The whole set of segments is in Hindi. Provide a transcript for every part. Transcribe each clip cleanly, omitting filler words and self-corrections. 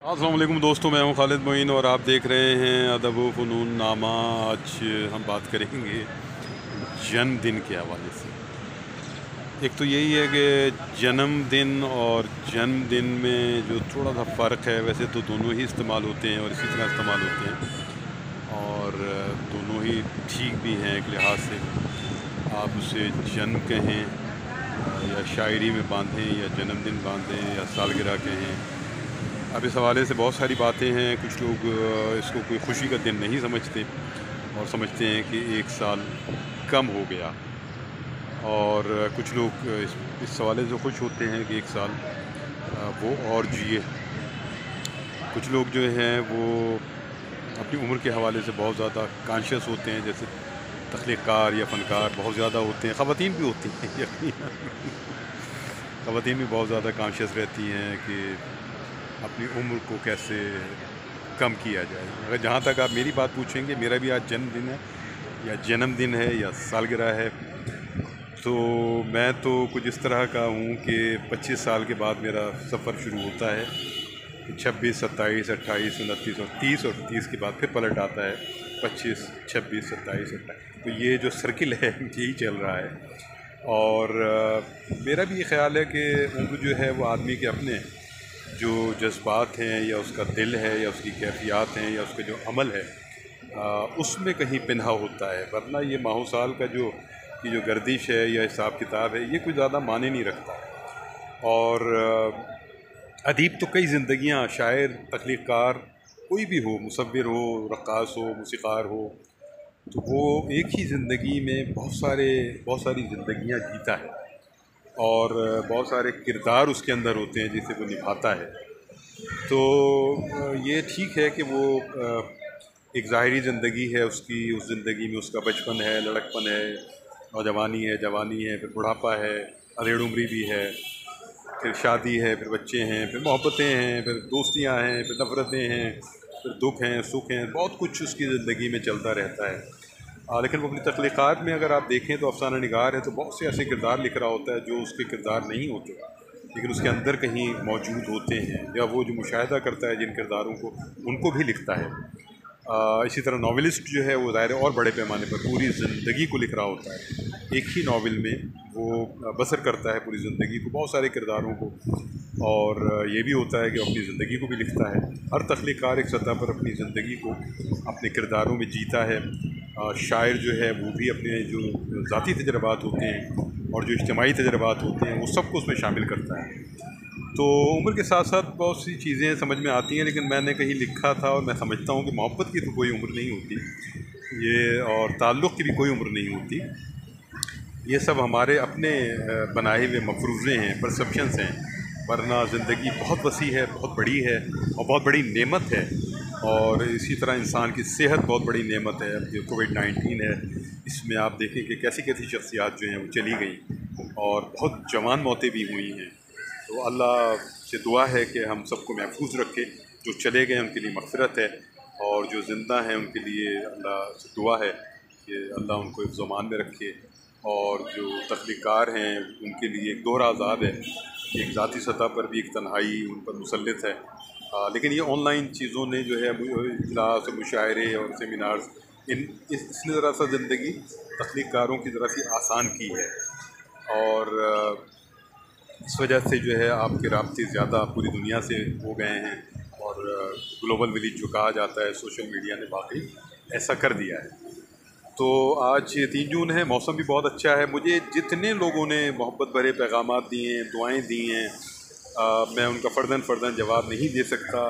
अस्सलाम वालेकुम दोस्तों, मैं हूं खालिद मोइन और आप देख रहे हैं अदब व फ़नून नामा। आज हम बात करेंगे जन्मदिन के हवाले से। एक तो यही है कि जन्मदिन और जन्मदिन में जो थोड़ा सा फ़र्क है, वैसे तो दोनों ही इस्तेमाल होते हैं और इसी तरह इस्तेमाल होते हैं और दोनों ही ठीक भी हैं एक लिहाज से। आप उसे जन्म कहें या शायरी में बांधें या जन्मदिन बांधें या सालगिरह कहें। अब इस हवाले से बहुत सारी बातें हैं। कुछ लोग इसको कोई खुशी का दिन नहीं समझते और समझते हैं कि एक साल कम हो गया, और कुछ लोग इस हवाले से खुश होते हैं कि एक साल वो और जिए। कुछ लोग जो हैं वो अपनी उम्र के हवाले से बहुत ज़्यादा कॉन्शियस होते हैं, जैसे तख्लीक़कार या फ़नकार बहुत ज़्यादा होते हैं। ख़वातीन भी होती हैं यकीनन ख़वातीन भी बहुत ज़्यादा कॉन्शियस रहती हैं कि अपनी उम्र को कैसे कम किया जाए। अगर जहाँ तक आप मेरी बात पूछेंगे, मेरा भी आज जन्मदिन है या जन्मदिन है या सालगिरह है। तो मैं तो कुछ इस तरह का हूँ कि 25 साल के बाद मेरा सफ़र शुरू होता है कि 26, 27, 28, 29 और 30, और 30 के बाद फिर पलट आता है 25, 26, 27, 28। तो ये जो सर्किल है यही चल रहा है। और मेरा भी ये ख़्याल है कि उम्र जो है वो आदमी के अपने जो जज्बात हैं या उसका दिल है या उसकी कैफ़ियत हैं या उसका जो अमल है, उसमें कहीं पिन्हा होता है। वरना ये माहो-साल का जो गर्दिश है या हिसाब किताब है, ये कोई ज़्यादा मायने नहीं रखता। और अदीब तो कई ज़िंदगियाँ, शायर, तख्लीक़कार, कोई भी हो, मुसव्विर हो, रक्कास हो, मूसीक़ार हो, तो वो एक ही ज़िंदगी में बहुत सारी ज़िंदगियाँ जीता है और बहुत सारे किरदार उसके अंदर होते हैं जिसे वो निभाता है। तो ये ठीक है कि वो एक ज़ाहिरी ज़िंदगी है उसकी, उस ज़िंदगी में उसका बचपन है, लड़कपन है, नौजवानी है, जवानी है, फिर बुढ़ापा है, अधेड़ उम्री भी है, फिर शादी है, फिर बच्चे हैं, फिर मोहब्बतें हैं, फिर दोस्तियाँ हैं, फिर नफ़रतें हैं, फिर दुख हैं, सुख हैं, बहुत कुछ उसकी ज़िंदगी में चलता रहता है। लेकिन वो अपनी तख्लीक़ात में अगर आप देखें तो अफ़साना निगार है, तो बहुत से ऐसे किरदार लिख रहा होता है जो उसके किरदार नहीं होते, लेकिन उसके अंदर कहीं मौजूद होते हैं, या वो जो मुशाहिदा करता है जिन किरदारों को, उनको भी लिखता है। इसी तरह नावलिस्ट जो है वो ज़ाहिर और बड़े पैमाने पर पूरी ज़िंदगी को लिख रहा होता है। एक ही नावल में वो बसर करता है पूरी ज़िंदगी को, बहुत सारे किरदारों को, और ये भी होता है कि अपनी ज़िंदगी को भी लिखता है। हर तख्लीक़ार एक सतह पर अपनी ज़िंदगी को अपने किरदारों में जीता है। शायर जो है वो भी अपने जो ज़ाती तजर्बात होते हैं और जो इज्तिमाई तजर्बात होते हैं, वो सबको उसमें शामिल करता है। तो उम्र के साथ साथ बहुत सी चीज़ें समझ में आती हैं, लेकिन मैंने कहीं लिखा था और मैं समझता हूँ कि मोहब्बत की तो कोई उम्र नहीं होती, ये और ताल्लुक़ की भी कोई उम्र नहीं होती। ये सब हमारे अपने बनाए हुए मफरूज़े हैं, परसेप्शंस हैं। वरना ज़िंदगी बहुत वसी है, बहुत बड़ी है और बहुत बड़ी नेमत है। और इसी तरह इंसान की सेहत बहुत बड़ी नेमत है। अब जो कोविड-19 है, इसमें आप देखें कि कैसी-कैसी शख्सियात जो हैं वो चली गई और बहुत जवान मौतें भी हुई हैं। तो अल्लाह से दुआ है कि हम सबको महफूज रखे। जो चले गए उनके लिए मग़फ़िरत है, और जो ज़िंदा हैं उनके लिए अल्लाह से दुआ है कि अल्लाह उनको हिफ्ज़-ओ-अमान में रखे। और जो तख्लीक़ार हैं उनके लिए एक दोहरा अज़ाब है, एक ज़ाती सतह पर भी एक तन्हाई उन पर मुसल्लत है। लेकिन ये ऑनलाइन चीज़ों ने जो है इजलास, मुशायरे और सेमिनार्स, इसने ज़रा सा ज़िंदगी तख्लीक़कारों की ज़रा सी आसान की है। और इस वजह से जो है आपके राब्ते ज़्यादा पूरी दुनिया से हो गए हैं, और ग्लोबल विलेज जो कहा जाता है, सोशल मीडिया ने वाकई ऐसा कर दिया है। तो आज 3 जून है, मौसम भी बहुत अच्छा है। मुझे जितने लोगों ने मोहब्बत भरे पैगामात दिए हैं, दुआएं दी हैं, मैं उनका फ़र्दन जवाब नहीं दे सकता,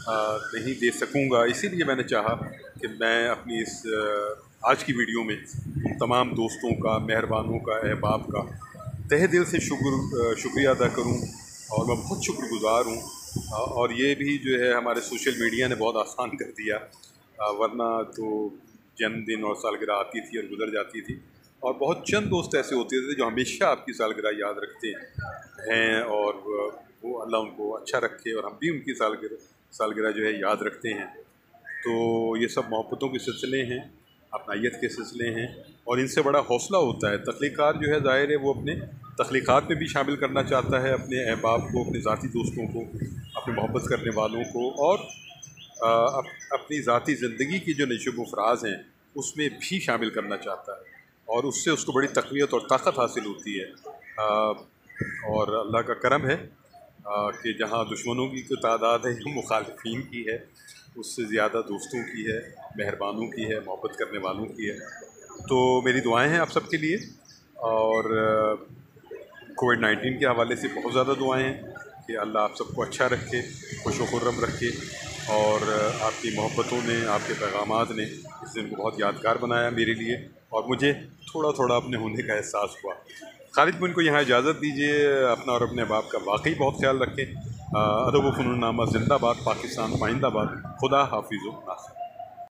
नहीं दे सकूँगा। इसीलिए मैंने चाहा कि मैं अपनी इस आज की वीडियो में तमाम दोस्तों का, मेहरबानों का, अहबाब का तहे दिल से शुक्रिया अदा करूँ, और मैं बहुत शुक्रगुज़ार हूँ। और ये भी जो है हमारे सोशल मीडिया ने बहुत आसान कर दिया। वरना तो जन्मदिन और सालगिरह आती थी और गुजर जाती थी, और बहुत चंद दोस्त ऐसे होते थे जो हमेशा आपकी सालगिरह याद रखते हैं, और वो अल्लाह उनको अच्छा रखे, और हम भी उनकी सालगिरह जो है याद रखते हैं। तो ये सब मोहब्बतों के सिलसिले हैं, अपनायत के सिलसिले हैं, और इनसे बड़ा हौसला होता है। तख्लीक़ार जो है ज़ाहिर है वो अपने तख्लीक़ात में भी शामिल करना चाहता है अपने अहबाब को, अपने ज़ाती दोस्तों को, अपने मोहब्बत करने वालों को, और अपनी ज़ाती ज़िंदगी की जो नशो व फ़राज़ हैं उसमें भी शामिल करना चाहता है, और उससे उसको बड़ी तक़वियत और ताकत हासिल होती है। और अल्लाह का करम है कि जहाँ दुश्मनों की तो तादाद है, मुखालिफिन की है, उससे ज़्यादा दोस्तों की है, मेहरबानों की है, मोहब्बत करने वालों की है। तो मेरी दुआएं हैं आप सबके लिए, और कोविड-19 के हवाले से बहुत ज़्यादा दुआएं हैं कि अल्लाह आप सबको अच्छा रखे, खुश व खुर्रम रखे, और आपकी मोहब्बतों ने, आपके पैगामात ने इस दिन को बहुत यादगार बनाया मेरे लिए, और मुझे थोड़ा थोड़ा अपने होने का एहसास हुआ। खालिद मुइन को यहाँ इजाज़त दीजिए। अपना और अपने बाप का वाकई बहुत ख्याल रखें। अदब व फ़नून नामा ज़िंदाबाद, पाकिस्तान पाइंदाबाद। खुदा हाफिज़ व नासिर।